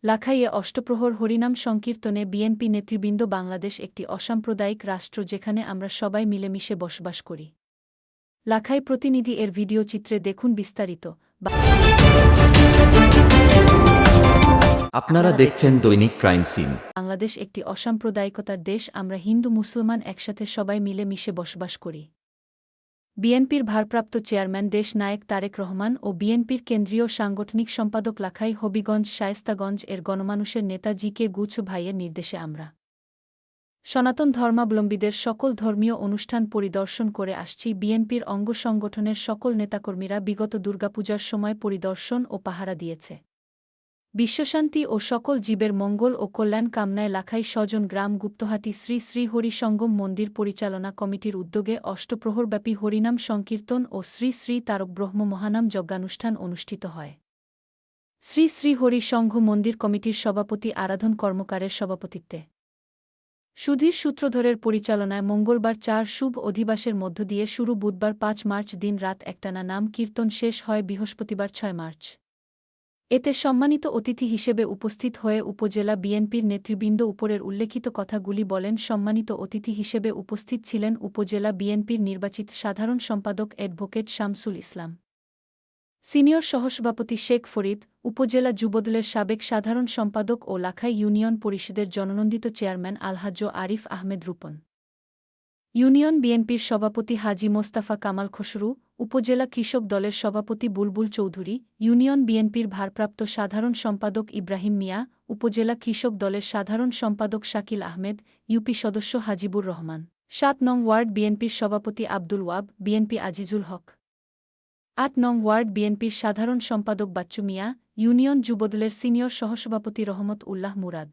লাখাইয়ে অষ্টপ্রহর হরিনাম সংকীর্তনে বিএনপি নেতৃবৃন্দ বাংলাদেশ একটি অসাম্প্রদায়িক রাষ্ট্র যেখানে আমরা সবাই মিলেমিশে বসবাস করি। লাখাই প্রতিনিধি এর ভিডিও চিত্রে দেখুন বিস্তারিত। আপনারা দেখছেন দৈনিক ক্রাইম সিন। বাংলাদেশ একটি অসাম্প্রদায়িকতার দেশ, আমরা হিন্দু মুসলমান একসাথে সবাই মিলেমিশে বসবাস করি। বিএনপির ভারপ্রাপ্ত চেয়ারম্যান দেশ নায়েক তারেক রহমান ও বিএনপির কেন্দ্রীয় সাংগঠনিক সম্পাদক লাখাই হবিগঞ্জ শায়েস্তাগঞ্জ এর গণমানুষের নেতা জি.কে. গুছ ভাইয়ের নির্দেশে আমরা সনাতন ধর্মাবলম্বীদের সকল ধর্মীয় অনুষ্ঠান পরিদর্শন করে আসছি। বিএনপির অঙ্গ সংগঠনের সকল নেতাকর্মীরা বিগত দুর্গাপূজার সময় পরিদর্শন ও পাহারা দিয়েছে। বিশ্বশান্তি ও সকল জীবের মঙ্গল ও কল্যাণ কামনায় লাখাই স্বজন গ্রাম গুপ্তহাটি শ্রী শ্রী হরি সঙ্গম মন্দির পরিচালনা কমিটির উদ্যোগে অষ্টপ্রহরব্যাপী হরিনাম সংকীর্তন ও শ্রী শ্রী তারক ব্রহ্ম মহানাম যজ্ঞানুষ্ঠান অনুষ্ঠিত হয়। শ্রী শ্রী হরি সংঘ মন্দির কমিটির সভাপতি আরাধন কর্মকারের সভাপতিত্বে সুধীর সূত্রধরের পরিচালনায় মঙ্গলবার ৪ শুভ অধিবাসের মধ্য দিয়ে শুরু, বুধবার ৫ মার্চ দিন রাত একটানা নাম কীর্তন শেষ হয় বৃহস্পতিবার ৬ মার্চ। এতে সম্মানিত অতিথি হিসেবে উপস্থিত হয়ে উপজেলা বিএনপির নেতৃবৃন্দ উপরের উল্লেখিত কথাগুলি বলেন। সম্মানিত অতিথি হিসেবে উপস্থিত ছিলেন উপজেলা বিএনপির নির্বাচিত সাধারণ সম্পাদক অ্যাডভোকেট শামসুল ইসলাম, সিনিয়র সহসভাপতি শেখ ফরিদ, উপজেলা যুবদলের সাবেক সাধারণ সম্পাদক ও লাখাই ইউনিয়ন পরিষদের জননন্দিত চেয়ারম্যান আলহাজ্জ আরিফ আহমেদ রূপন, ইউনিয়ন বিএনপির সভাপতি হাজী মোস্তাফা কামাল খসরু, উপজেলা কৃষক দলের সভাপতি বুলবুল চৌধুরী, ইউনিয়ন বিএনপির ভারপ্রাপ্ত সাধারণ সম্পাদক ইব্রাহিম মিয়া, উপজেলা কৃষক দলের সাধারণ সম্পাদক শাকিল আহমেদ, ইউপি সদস্য হাজিবুর রহমান, ৭ নং ওয়ার্ড বিএনপির সভাপতি আব্দুল ওয়াব, বিএনপি আজিজুল হক, ৮ নং ওয়ার্ড বিএনপির সাধারণ সম্পাদক বাচ্চু মিয়া, ইউনিয়ন যুবদলের সিনিয়র সহসভাপতি রহমত উল্লাহ মুরাদ।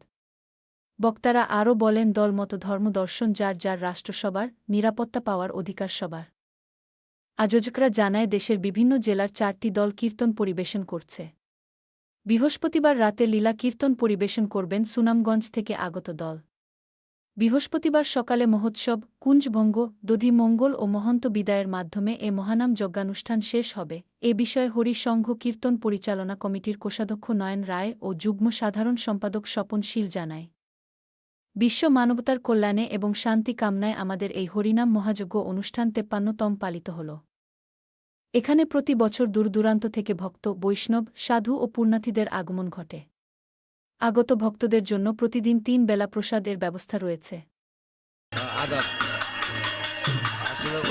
বক্তারা আরও বলেন, দলমত ধর্ম দর্শন যার যার রাষ্ট্র সবার, নিরাপত্তা পাওয়ার অধিকার সবার। আয়োজকরা জানায় দেশের বিভিন্ন জেলার ৪টি দল কীর্তন পরিবেশন করছে। বৃহস্পতিবার রাতে লীলা কীর্তন পরিবেশন করবেন সুনামগঞ্জ থেকে আগত দল। বৃহস্পতিবার সকালে মহোৎসব, কুঞ্জভঙ্গ, দধিমঙ্গল ও মহন্ত বিদায়ের মাধ্যমে এ মহানাম যজ্ঞানুষ্ঠান শেষ হবে। এ বিষয়ে হরি সংঘ কীর্তন পরিচালনা কমিটির কোষাধ্যক্ষ নয়ন রায় ও যুগ্ম সাধারণ সম্পাদক স্বপন শীল জানায়, বিশ্ব মানবতার কল্যাণে এবং শান্তি কামনায় আমাদের এই হরিনাম মহাযজ্ঞ অনুষ্ঠান ৫৩তম পালিত হল। এখানে প্রতি বছর দূরদূরান্ত থেকে ভক্ত, বৈষ্ণব, সাধু ও পুণ্যার্থীদের আগমন ঘটে। আগত ভক্তদের জন্য প্রতিদিন ৩ বেলা প্রসাদের ব্যবস্থা রয়েছে।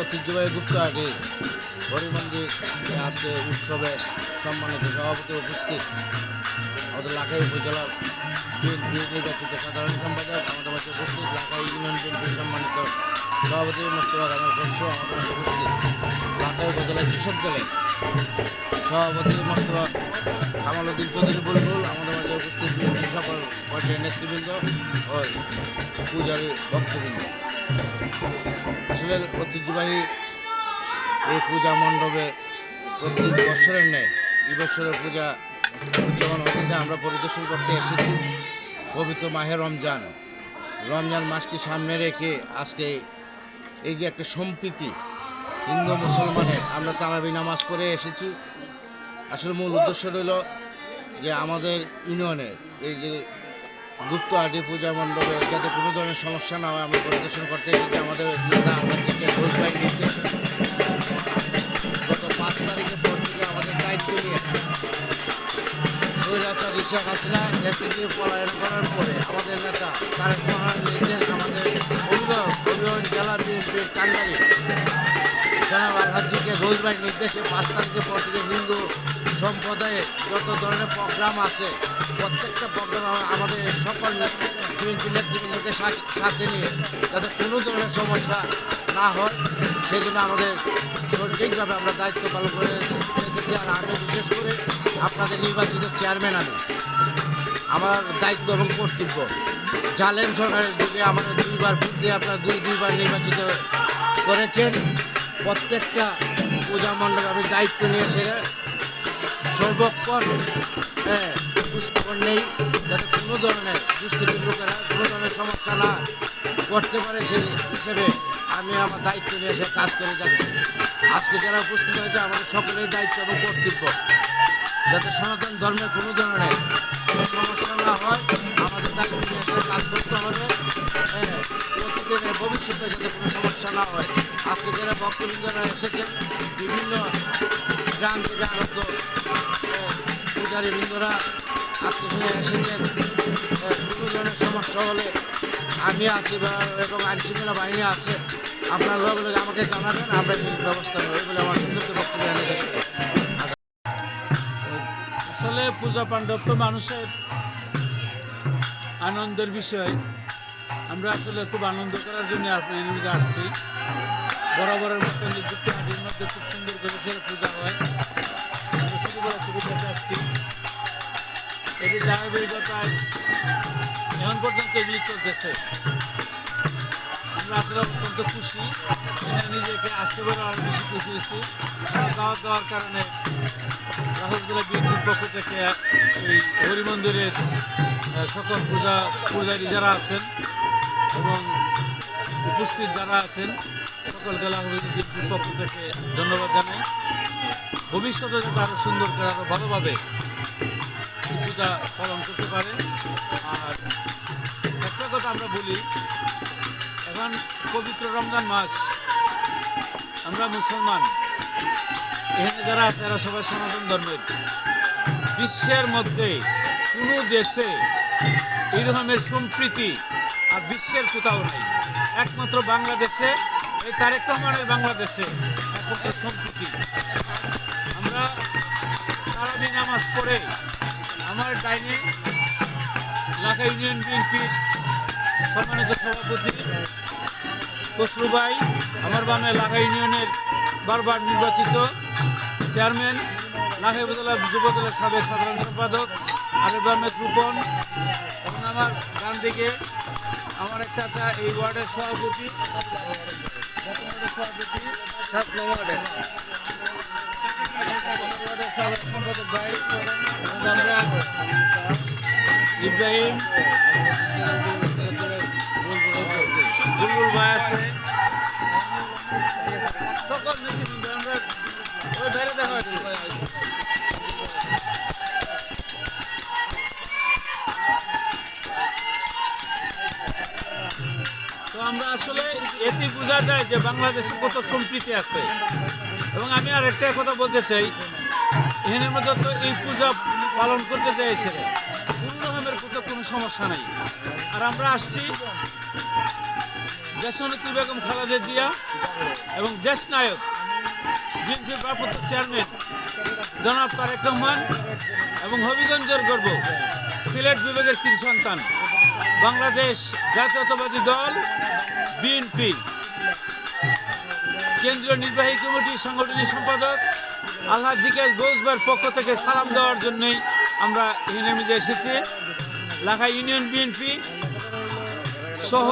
ঐতিহ্যবাহী গুপ্তহাটি হরিমন্দির আজকে উৎসবে সম্মানিত সভাপতি উপস্থিত আমাদের লাখাই উপজেলার নির্বাচিত সাধারণ সম্পাদক আমাদের মাঝে উপস্থিত, লাখাই ইউনিয়ন বিএনপির সম্মানিত সভাপতি মোস্তফা কামাল খসরু আমাদের মাঝে উপস্থিত, লাখাই উপজেলা কৃষক দলের সভাপতি মোস্তফা কামাল উদ্দিন চৌধুরী বুলবুল আমাদের মাঝে উপস্থিত, বিএনপি সকল পর্যায়ের নেতৃবৃন্দ ও পূজারী ভক্তবৃন্দ। আসলে ঐতিহ্যবাহী এই পূজা মণ্ডপে প্রতি বছরের ন্যায় এই বছরের পূজা উদযাপন হতেছে। আমরা পরিদর্শন করতে এসেছি পবিত্র মাহে রমজান মাসকে সামনে রেখে আজকে এই যে একটা সম্প্রীতি হিন্দু মুসলমানের, আমরা তারাবি নামাজ পড়ে এসেছি। আসলে মূল উদ্দেশ্য রইল যে আমাদের ইউনিয়নের এই যে গুপ্তহাটি পূজা মণ্ডপে যাতে কোনো ধরনের সমস্যা না হয়, আমরা পরিদর্শন করতে এসেছি। আমাদের নেতা আমাদেরকে ঘোষ ভাই নির্দেশ গত ৫ তারিখের পর থেকে আমাদের দায়িত্ব নিয়ে স্বৈরাচার শেখ হাসিনা দেশ থেকে পলায়ন করার পরে আমাদের নেতা তারেক রহমানের নির্দেশ আমাদের অভিভাবক জেলা বিএনপির কান্ডারি জনাব আলহাজ্জিকে ঘোষ ভাই নির্দেশে ৫ তারিখের পর থেকে হিন্দু সম্প্রদায়ের যত ধরনের প্রোগ্রাম আছে প্রত্যেকটা প্রোগ্রাম আমাদের সকল বিএনপি নেতৃবৃন্দকে সাথে নিয়ে যাতে কোনো ধরনের সমস্যা না হয় সেই জন্য আমাদের সঠিকভাবে আমরা দায়িত্ব পালন করে এসেছি। আর আমি বিশেষ করে আপনাদের নির্বাচিত চেয়ারম্যান, আমার দায়িত্ব এবং কর্তব্য জালেম সরকারের যুগে আমাদের 2বার ভোট দিয়ে আপনারা দুইবার নির্বাচিত করেছেন। প্রত্যেকটা পূজা মণ্ডপে আমি দায়িত্ব নিয়ে সেটা সর্বক্ষণ খোঁজখবর নেই যাতে কোনো ধরনের দুষ্কৃতি লোকেরা কোনো ধরনের সমস্যা না করতে পারে, সেই হিসেবে আমি আমার দায়িত্ব নিয়ে সে কাজ করে যাচ্ছি। আজকে যারা উপস্থিত হয়েছে আমাদের সকলের দায়িত্ব এবং কর্তব্য যাতে সনাতন ধর্মে কোনো ধরনের সমস্যা না হয়, আমাদের দায়িত্ব নিয়ে এসে কাজ করতে হবে। অতীতে ভবিষ্যতে যাতে কোনো সমস্যা না হয়। আজকে যারা ভক্তবৃন্দরা এসেছেন বিভিন্ন গ্রাম থেকে আগত পূজারী বৃন্দরা আজকে এসেছেন, কোনো ধরনের সমস্যা হলে আমি আছি বা এবং আইনশৃঙ্খলা বাহিনী আছে, আপনার লগে লগে আমাকে জানাবেন, আমরা এই ব্যবস্থা নেব। এই বলে আমার সুন্দর বক্তব্য জানিয়ে দিচ্ছি। আসলে পূজা পাণ্ডব তো মানুষের আনন্দের বিষয়। আমরা আসলে খুব আনন্দ করার জন্য আপনার নিয়ে আসছি। বরাবরের মতো নিযুক্ত হাটির মধ্যে খুব সুন্দর করে সেটা পূজা হয়। আমরা শুরু করে শুরু করতে আসছি, এটি ধারাবাহিকতায় এখন পর্যন্ত এগুলি চলতেছে। আমরা আসলে অত্যন্ত খুশি, এখানে নিজেকে আসতে পারে আরও বেশি খুশি হয়েছি। দাওয়াত দেওয়ার কারণে রাহুল জেলা বিএনপির পক্ষ থেকে এই হরি মন্দিরের সকল পূজারী যারা আছেন এবং উপস্থিত যারা আছেন সকলকে রাহুল বিএনপির পক্ষ থেকে ধন্যবাদ জানাই। ভবিষ্যতে যাতে আরও সুন্দর করে আরও ভালোভাবে পূজা পালন করতে পারে। আর একটা কথা আমরা বলি, এখন পবিত্র রমজান মাস, আমরা মুসলমান, এখানে যারা আছে তারা সবাই সনাতন ধর্মের। বিশ্বের মধ্যে কোনো দেশে এই রকমের সম্প্রীতি আর বিশ্বের কোথাও নেই। একমাত্র বাংলাদেশে, এই তারেক রহমানের বাংলাদেশে একমাত্র সম্প্রীতি। আমরা সারাদিন নামাজ পড়ে আমার ডাইনে লাখা ইউনিয়ন বিএনপির সম্মানিত সভাপতি খসরু ভাই, আমার বামে লাখা ইউনিয়নের বারবার নির্বাচিত চেয়ারম্যান, লাখা উপজেলা যুবদলের সাবেক সাধারণ সম্পাদক আরেক বামে রূপন, এবং আমার ডান দিকে আমার এক চাচা এই ওয়ার্ডের সভাপতি, সাত ওয়ার্ডের সাবেক সম্পাদক ভাই, আমরা ইব্রাহিম বুলবুল ভাই আছে, সকল নেতৃবৃন্দ। আমরা ওই বাইরে দেখা হচ্ছে। তো আমরা আসলে এটি বোঝা যায় যে বাংলাদেশে কত সম্প্রীতি আছে। এবং আমি আর একটা কথা বলতে চাই, এখানের মধ্যে তো এই পূজা পালন করতে চাই এসে কোনো রকমের কোনো সমস্যা নেই। আর আমরা আসছি দেশনেত্রী বেগম খালেদা জিয়া এবং দেশ নায়ক বিএনপির ভারপ্রাপ্ত চেয়ারম্যান জনাব তারেক রহমান এবং হবিগঞ্জের গর্ব সিলেট বিভাগের ৩ সন্তান বাংলাদেশ জাতীয়তাবাদী দল বিএনপি কেন্দ্রীয় নির্বাহী কমিটির সাংগঠনিক সম্পাদক আলহাজ জিকেশ গৌসবার পক্ষ থেকে সালাম দেওয়ার জন্যই আমরা এখানে মিলে এসেছি। লাখা ইউনিয়ন বিএনপি সহ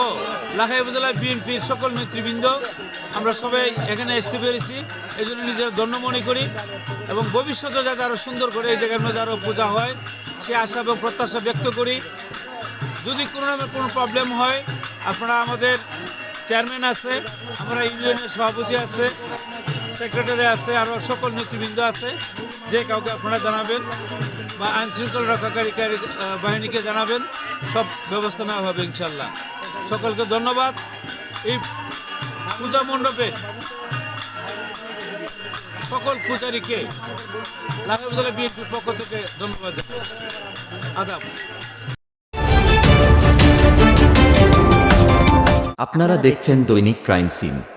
লাখা উপজেলা বিএনপির সকল নেতৃবৃন্দ আমরা সবাই এখানে আসতে পেরেছি, এই জন্য নিজের ধন্য মনে করি। এবং ভবিষ্যতে যাতে আরও সুন্দর করে এই জায়গার মধ্যে আরও পূজা হয় সে আশা এবং প্রত্যাশা ব্যক্ত করি। যদি কোনো রকমের কোনো প্রবলেম হয়, আপনারা আমাদের চেয়ারম্যান আছে, আমরা ইউনিয়নের সভাপতি আছে, সেক্রেটারি আছে, আরও সকল নেতৃবৃন্দ আছে, যে কাউকে আপনারা জানাবেন বা আইনশৃঙ্খলা রক্ষাকারী বাহিনীকে জানাবেন, সব ব্যবস্থা নেওয়া হবে ইনশাল্লাহ। সকলকে ধন্যবাদ। এই পূজা মণ্ডপে সকল পূজারীকে লাখা উপজেলা বিএনপির পক্ষ থেকে ধন্যবাদ জানাই। আদাব। আপনারা দেখছেন দৈনিক ক্রাইম সিন।